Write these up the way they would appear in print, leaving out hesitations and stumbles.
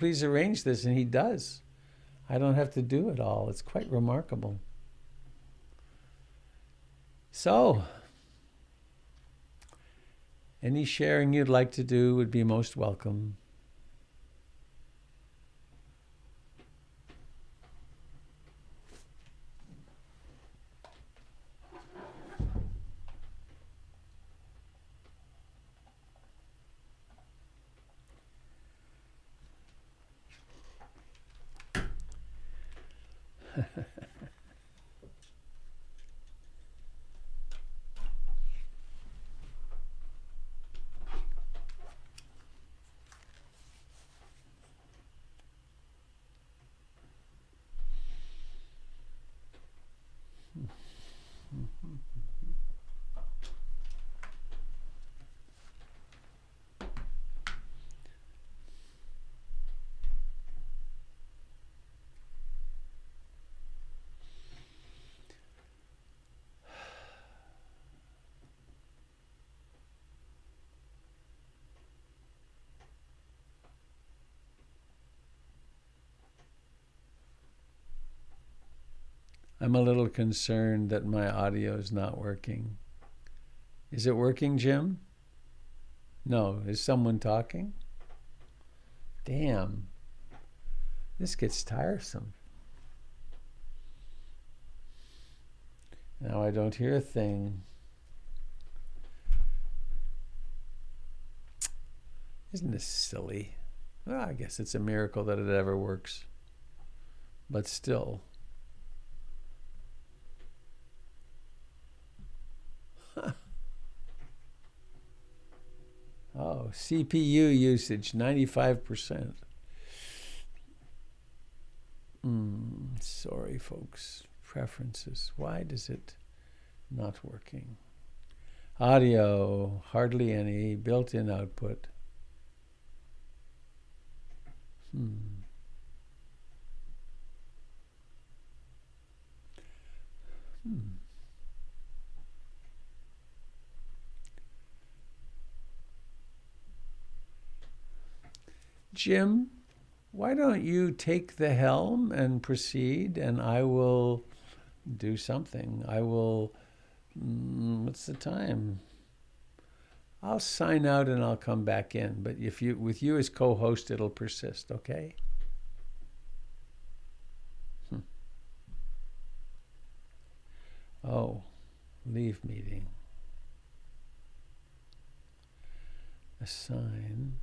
please arrange this, and he does. I don't have to do it all. It's quite remarkable. So, any sharing you'd like to do would be most welcome. I'm a little concerned that my audio is not working. Is it working, Jim? No. Is someone talking? Damn. This gets tiresome. Now I don't hear a thing. Isn't this silly? Well, I guess it's a miracle that it ever works. But still. Oh, CPU usage, 95%. Sorry, folks. Preferences. Why does it not working? Audio, hardly any. Built-in output. Jim, why don't you take the helm and proceed, and I will do something. I will, what's the time? I'll sign out and I'll come back in. But if you, with you as co-host, it'll persist, okay? Oh, leave meeting. Assign.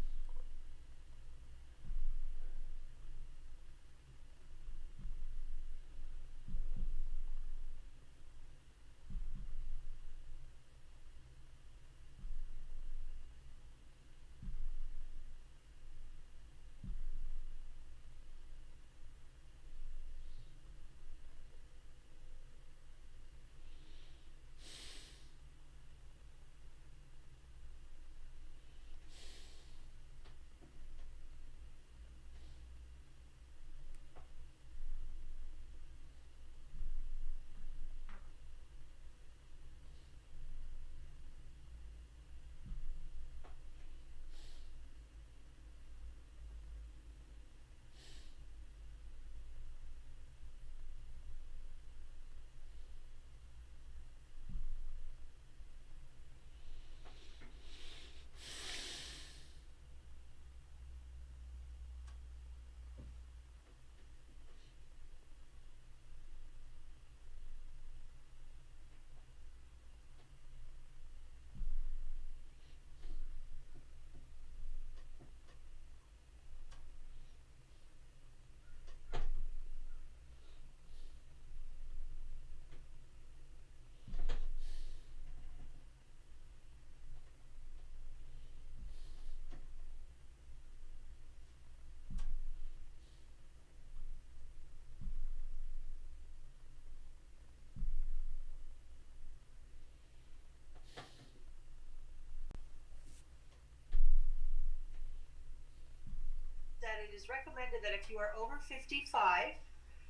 That it is recommended that if you are over 55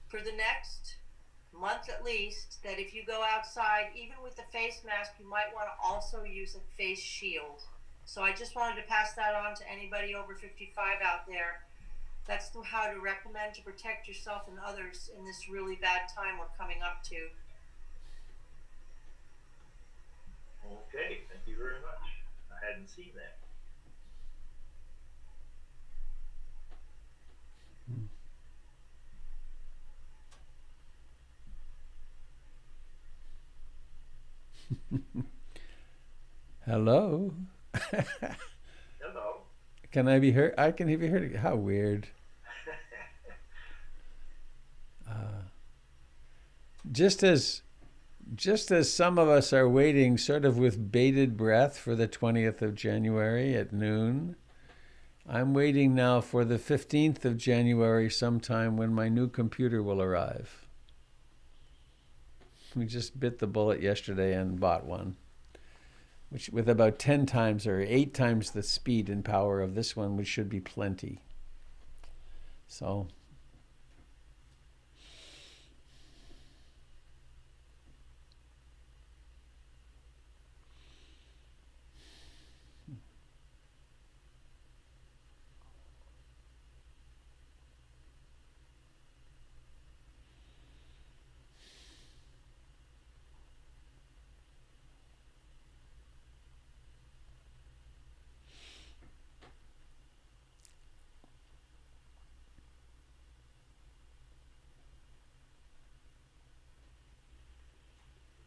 for the next month at least, that if you go outside, even with the face mask, you might want to also use a face shield. So I just wanted to pass that on to anybody over 55 out there. That's how to recommend to protect yourself and others in this really bad time we're coming up to. Okay, thank you very much. I hadn't seen that. Hello? Hello. Can I be heard? I can be heard. How weird. Just as just as some of us are waiting sort of with bated breath for the 20th of January at noon, I'm waiting now for the 15th of January sometime when my new computer will arrive. We just bit the bullet yesterday and bought one, which with about 10 times or 8 times the speed and power of this one, which should be plenty. So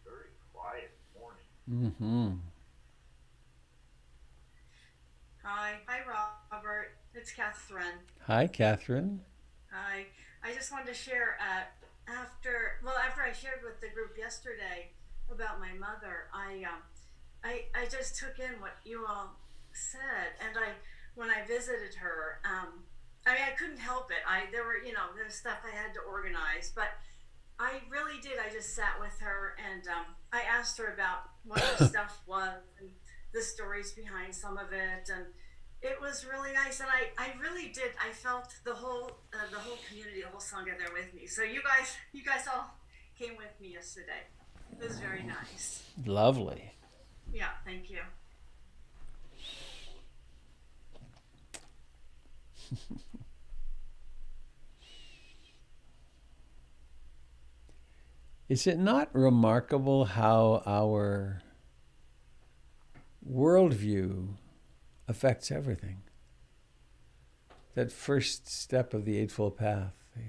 Very quiet morning. mm-hmm. Hi, Robert. It's Catherine. Hi, Catherine. Hi. I just wanted to share after I shared with the group yesterday about my mother, I just took in what you all said, and when I visited her, I mean I couldn't help it. There's stuff I had to organize, but I really did. I just sat with her and I asked her about what her stuff was and the stories behind some of it, and it was really nice. And I really did. I felt the whole community, the whole sangha there with me. So you guys all came with me yesterday. It was very nice. Lovely. Yeah, thank you. Is it not remarkable how our worldview affects everything? That first step of the Eightfold Path, the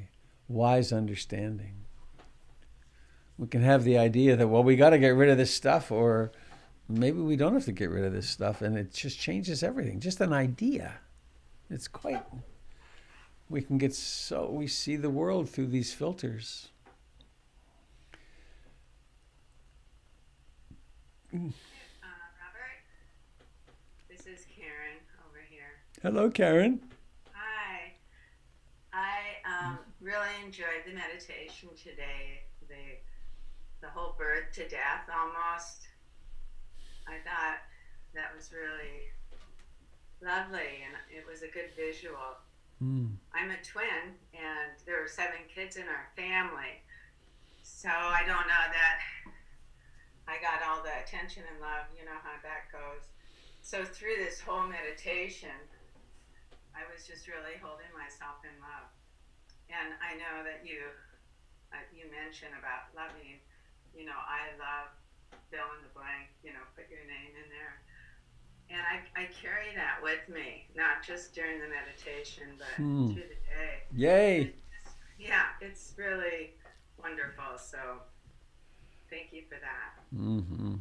wise understanding. We can have the idea that, well, we got to get rid of this stuff, or maybe we don't have to get rid of this stuff, and it just changes everything. Just an idea. It's quite, we see the world through these filters. Robert, this is Karen over here. Hello, Karen. Hi. I really enjoyed the meditation today. The whole birth to death almost. I thought that was really lovely, and it was a good visual. I'm a twin, and there are 7 kids in our family. So I don't know that I got all the attention and love, you know how that goes. So through this whole meditation, I was just really holding myself in love. And I know that you mentioned about loving, I love fill in the blank, put your name in there. And I carry that with me, not just during the meditation, but through the day. Yay. It's really wonderful. So thank you for that. Mm-hmm.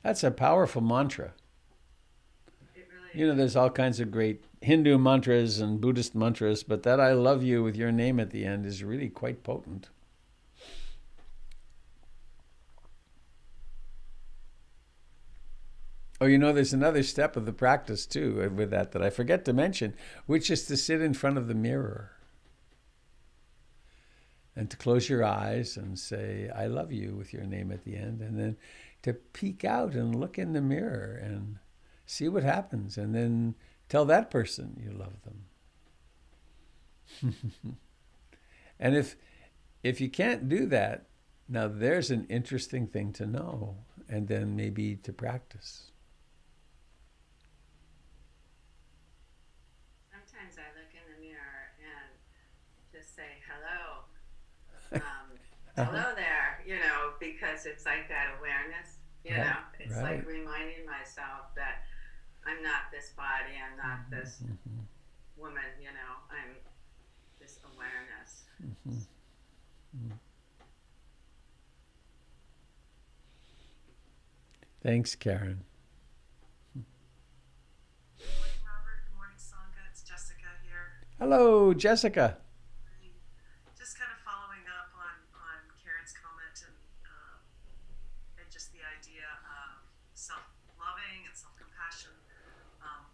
That's a powerful mantra. It really is. There's all kinds of great Hindu mantras and Buddhist mantras, but that I love you with your name at the end is really quite potent. Oh, there's another step of the practice too with that I forget to mention, which is to sit in front of the mirror and to close your eyes and say, I love you with your name at the end, and then to peek out and look in the mirror and see what happens, and then tell that person you love them. And if you can't do that, now there's an interesting thing to know, and then maybe Sometimes just say hello. Hello there, because it's like that awareness, Right, it's right. like reminding myself that I'm not this body, I'm not this woman, I'm this awareness. Thanks, Karen. Good morning, Robert. Good morning, Sangha. It's Jessica here. Hello, Jessica. Just kind of following up on Karen's comment and just the idea of self-loving and self-compassion. Um,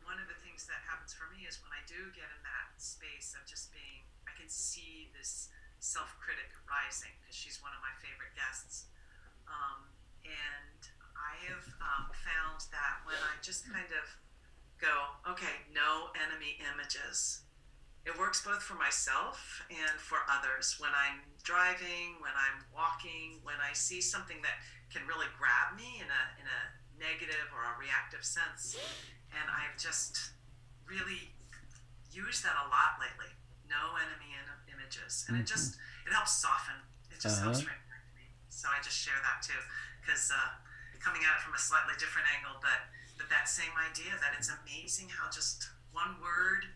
One of the things that happens for me is when I do get in that space of just being, I can see this self-critic rising because she's one of my favorite guests. And I have found that when I just kind of go, okay, no enemy images, it works both for myself and for others. When I'm driving, when I'm walking, when I see something that can really grab me in a negative or a reactive sense, and I've just really used that a lot lately. No enemy images, and it helps soften. It just helps remind me. So I just share that too, because coming at it from a slightly different angle, but that same idea that it's amazing how just one word,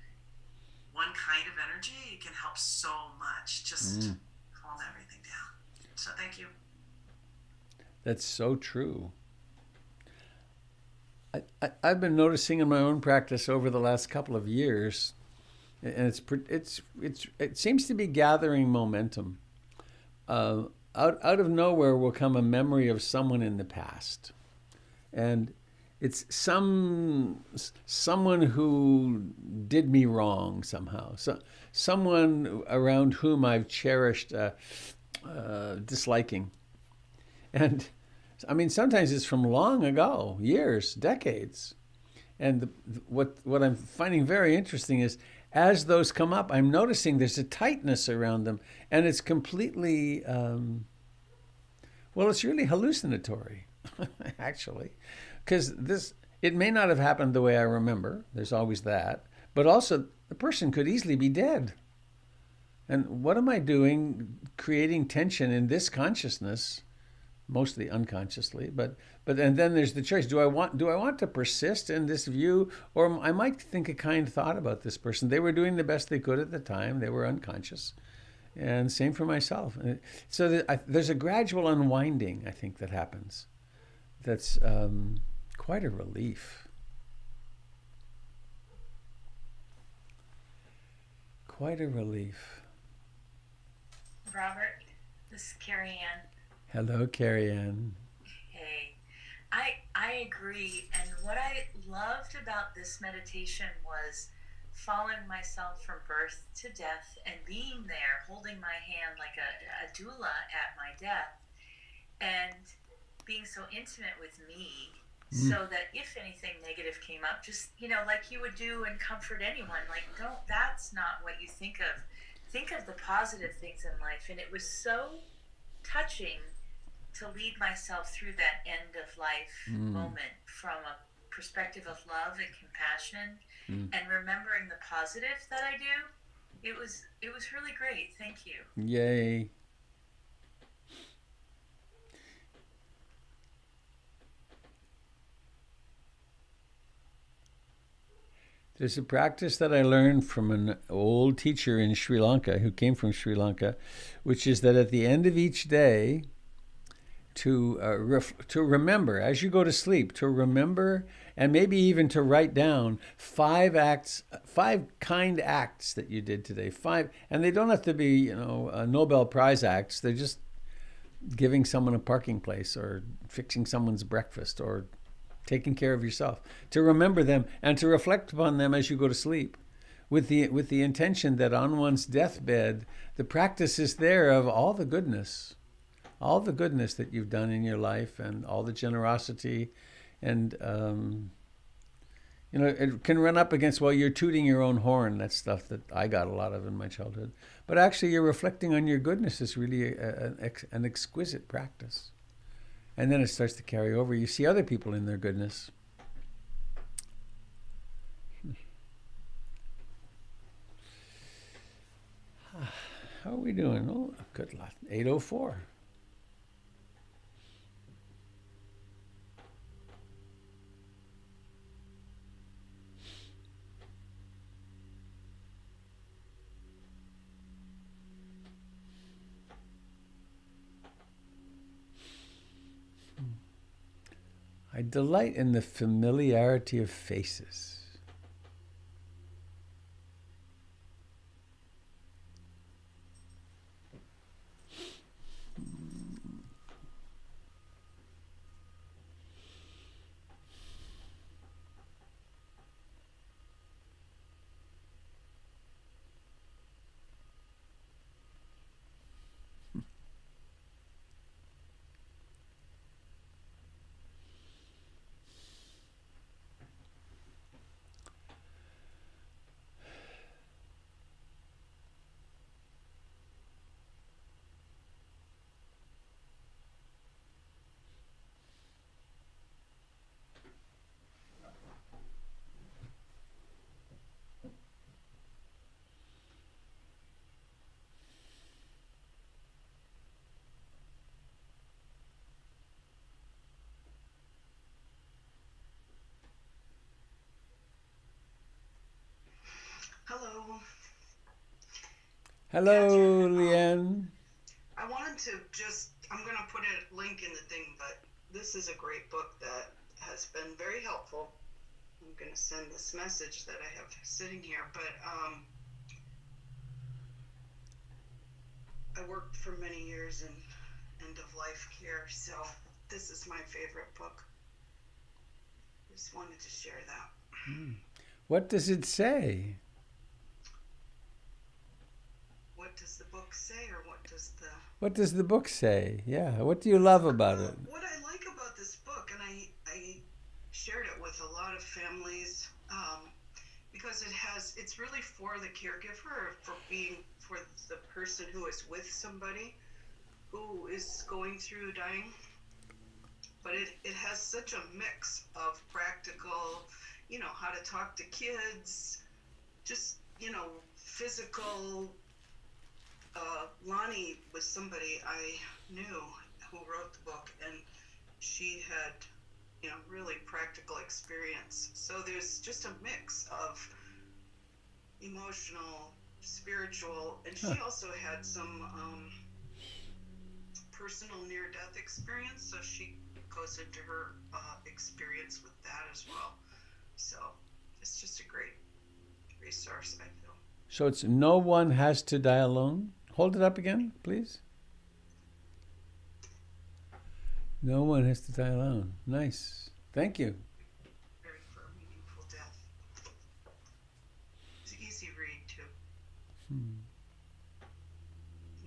one kind of energy can help so much. Just calm everything down. So thank you. That's so true. I've been noticing in my own practice over the last couple of years, and it seems to be gathering momentum. Out of nowhere will come a memory of someone in the past, and it's someone who did me wrong somehow. So someone around whom I've cherished disliking, and I mean, sometimes it's from long ago, years, decades. And what I'm finding very interesting is as those come up, I'm noticing there's a tightness around them. And it's completely, it's really hallucinatory, actually. Because it may not have happened the way I remember. There's always that. But also, the person could easily be dead. And what am I doing creating tension in this consciousness? Mostly unconsciously, but and then there's the choice: do I want to persist in this view, or I might think a kind thought about this person? They were doing the best they could at the time; they were unconscious, and same for myself. So there's a gradual unwinding, I think, that happens. That's quite a relief. Quite a relief. Robert, this is Carrie Ann. Hello, Carrie Ann. Hey, I agree. And what I loved about this meditation was following myself from birth to death and being there, holding my hand like a doula at my death, and being so intimate with me so that if anything negative came up, just, like you would do and comfort anyone, like, that's not what you think of. Think of the positive things in life. And it was so touching to lead myself through that end of life moment from a perspective of love and compassion and remembering the positive that I do. It was really great. Thank you. Yay. There's a practice that I learned from an old teacher in Sri Lanka who came from Sri Lanka, which is that at the end of each day, to remember, as you go to sleep, to remember and maybe even to write down 5 kind acts that you did today. 5, and they don't have to be, Nobel Prize acts. They're just giving someone a parking place or fixing someone's breakfast or taking care of yourself. To remember them and to reflect upon them as you go to sleep, with the intention that on one's deathbed, the practice is there of all the goodness that you've done in your life and all the generosity. And, it can run up against, you're tooting your own horn. That's stuff that I got a lot of in my childhood. But actually, you're reflecting on your goodness is really an exquisite practice. And then it starts to carry over. You see other people in their goodness. we doing? Oh, good luck. 8:04. I delight in the familiarity of faces. Hello. Hello, Catherine. Leanne. I wanted to I'm going to put a link in the thing, but this is a great book that has been very helpful. I'm going to send this message that I have sitting here, but I worked for many years in end of life care, so this is my favorite book. Just wanted to share that. What does it say? What does the book say, or what does the... What does the book say? Yeah, what do you love about it? What I like about this book, and I shared it with a lot of families, because it's really for the caregiver, for the person who is with somebody who is going through dying. But it has such a mix of practical, how to talk to kids, just, physical. Lonnie was somebody I knew who wrote the book, and she had, really practical experience. So there's just a mix of emotional, spiritual, and she also had some personal near-death experience, so she goes into her experience with that as well. So it's just a great resource, I feel. So it's No One Has to Die Alone? Hold it up again, please. No One Has to Die Alone. Nice. Thank you. Preparing for a meaningful death. It's an easy read, too.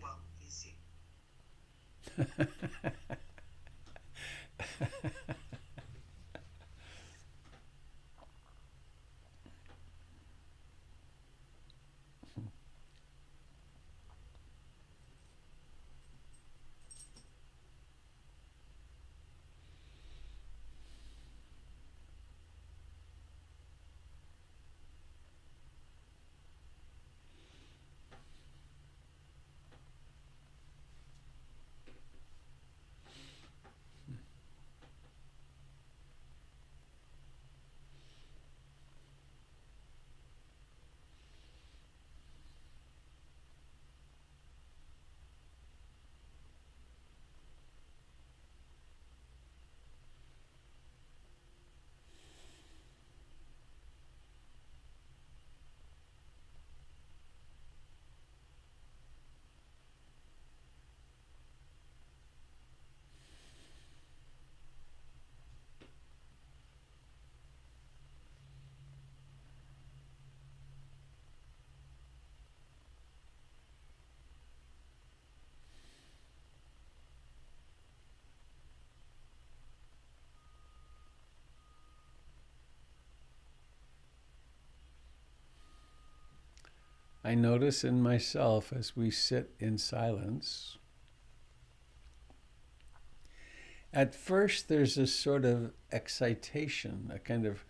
Well, easy. I notice in myself as we sit in silence, at first there's a sort of excitation, a kind of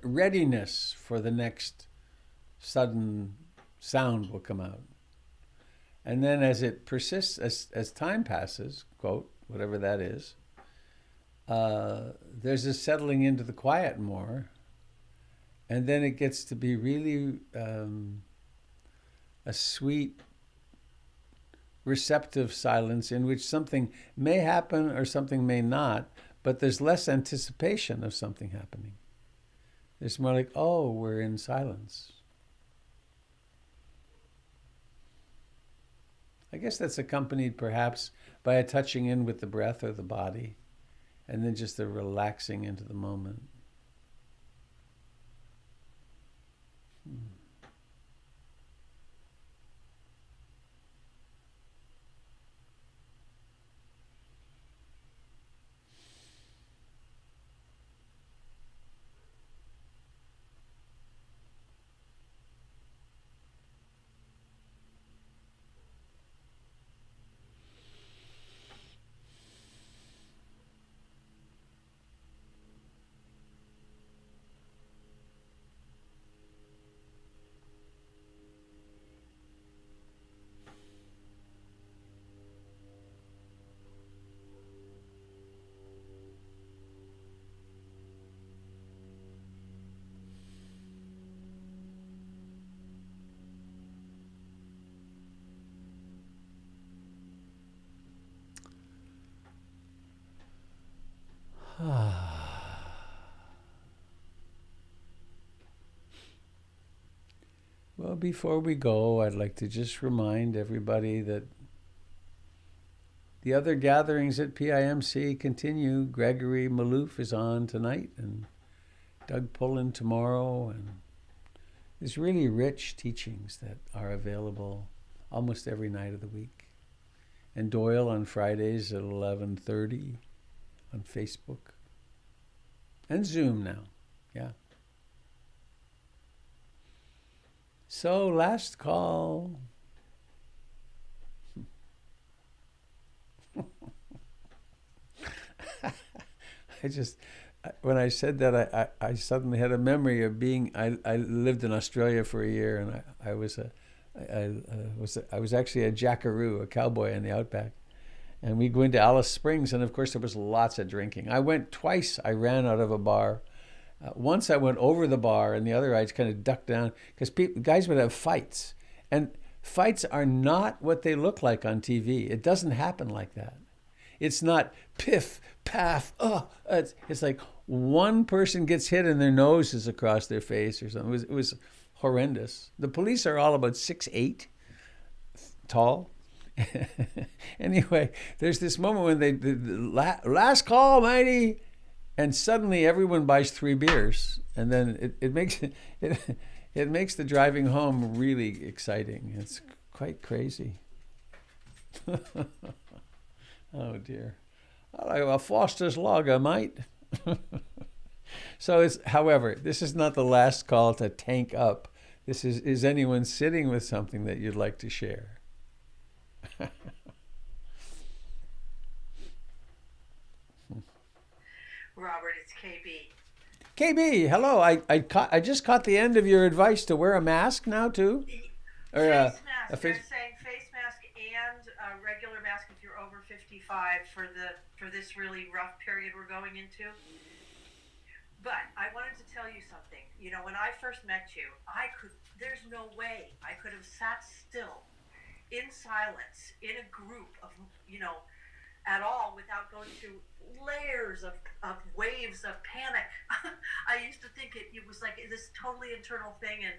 readiness for the next sudden sound will come out. And then as it persists, as time passes, quote, whatever that is, there's a settling into the quiet more. And then it gets to be really a sweet, receptive silence in which something may happen or something may not, but there's less anticipation of something happening. It's more like, oh, we're in silence. I guess that's accompanied perhaps by a touching in with the breath or the body, and then just a relaxing into the moment. Well, before we go, I'd like to just remind everybody that the other gatherings at PIMC continue. Gregory Malouf is on tonight, and Doug Pullen tomorrow, and there's really rich teachings that are available almost every night of the week. And Doyle on Fridays at 11:30 on Facebook. And Zoom now, yeah. So, last call. When I said that, I suddenly had a memory of I lived in Australia for a year, and I was actually a jackaroo, a cowboy in the outback. And we'd go into Alice Springs, and of course there was lots of drinking. I went twice. I ran out of a bar. Once I went over the bar, and the other I just kind of ducked down, because guys would have fights. And fights are not what they look like on TV. It doesn't happen like that. It's not piff, paff, it's like one person gets hit and their nose is across their face or something. It was horrendous. The police are all about 6'8", tall. Anyway, there's this moment when the last call, matey, and suddenly everyone buys 3 beers, and then it makes the driving home really exciting. It's quite crazy. Oh dear. I like a Foster's Lager, mate. So however, this is not the last call to tank up. This is anyone sitting with something that you'd like to share? Robert, it's KB. KB, hello. I just caught the end of your advice to wear a mask now too. Or Face mask. They're saying face mask and a regular mask if you're over 55 for this really rough period we're going into. But I wanted to tell you something. You know, when I first met you, there's no way I could have sat still in silence in a group of, at all without going through layers of waves of panic. I used to think it was like this totally internal thing, and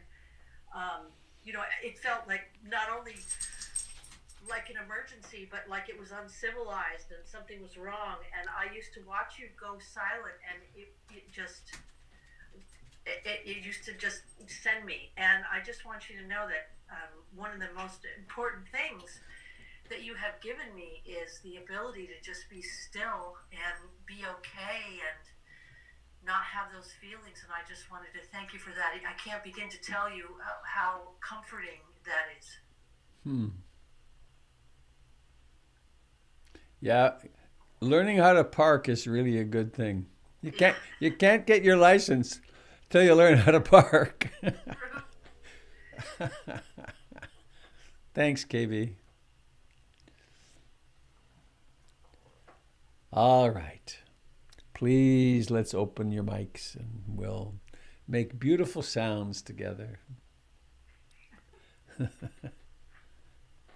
it felt like not only like an emergency, but like it was uncivilized and something was wrong. And I used to watch you go silent, and it used to just send me. And I just want you to know that one of the most important things that you have given me is the ability to just be still and be okay and not have those feelings. And I just wanted to thank you for that. I can't begin to tell you how comforting that is. Yeah, learning how to park is really a good thing. You can't get your license till you learn how to park. Thanks, KB. All right. Please, let's open your mics and we'll make beautiful sounds together.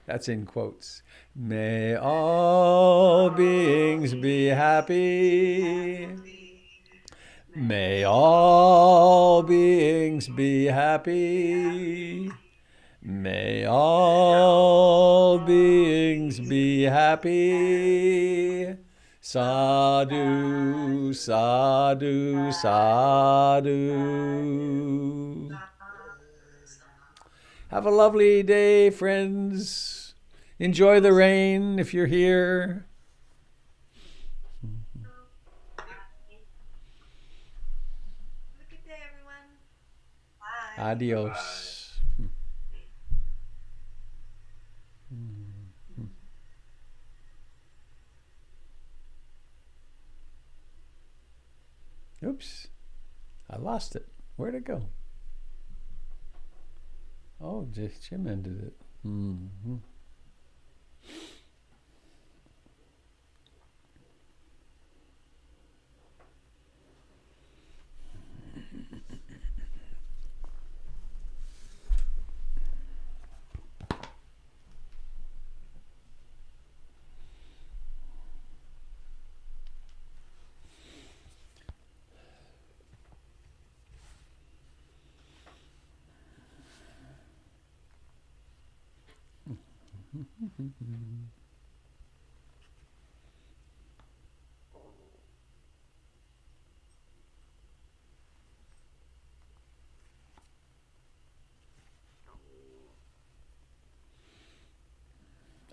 That's in quotes. May all beings be happy. May all beings be happy. May all beings be happy. Sadhu, sadhu, sadhu. Have a lovely day, friends. Enjoy the rain if you're here. Have a good day, everyone. Bye. Adios. Oops, I lost it. Where'd it go? Oh, Jim ended it. Mm-hmm.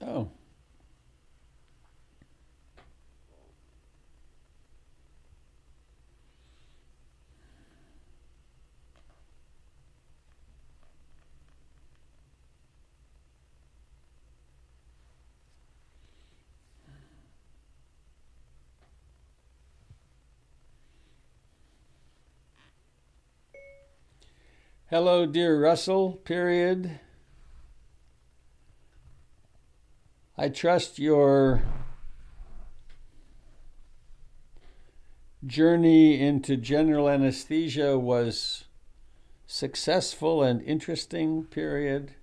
Oh. Hello, dear Russell, period. I trust your journey into general anesthesia was successful and interesting, period.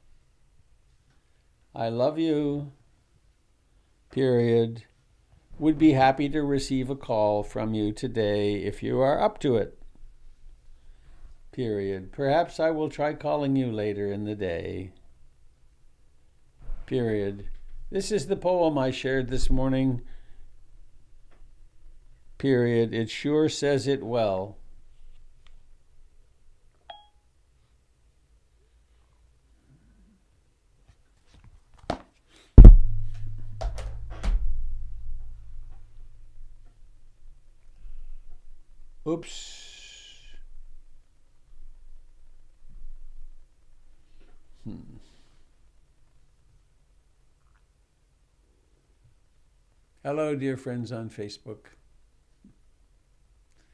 I love you, period. Would be happy to receive a call from you today if you are up to it, period. Perhaps I will try calling you later in the day, period. This is the poem I shared this morning, period. It sure says it well. Oops. Hello, dear friends on Facebook.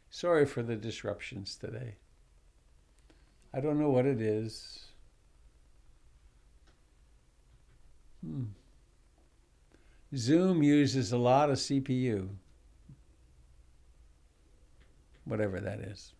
Sorry for the disruptions today. I don't know what it is. Zoom uses a lot of CPU. Whatever that is.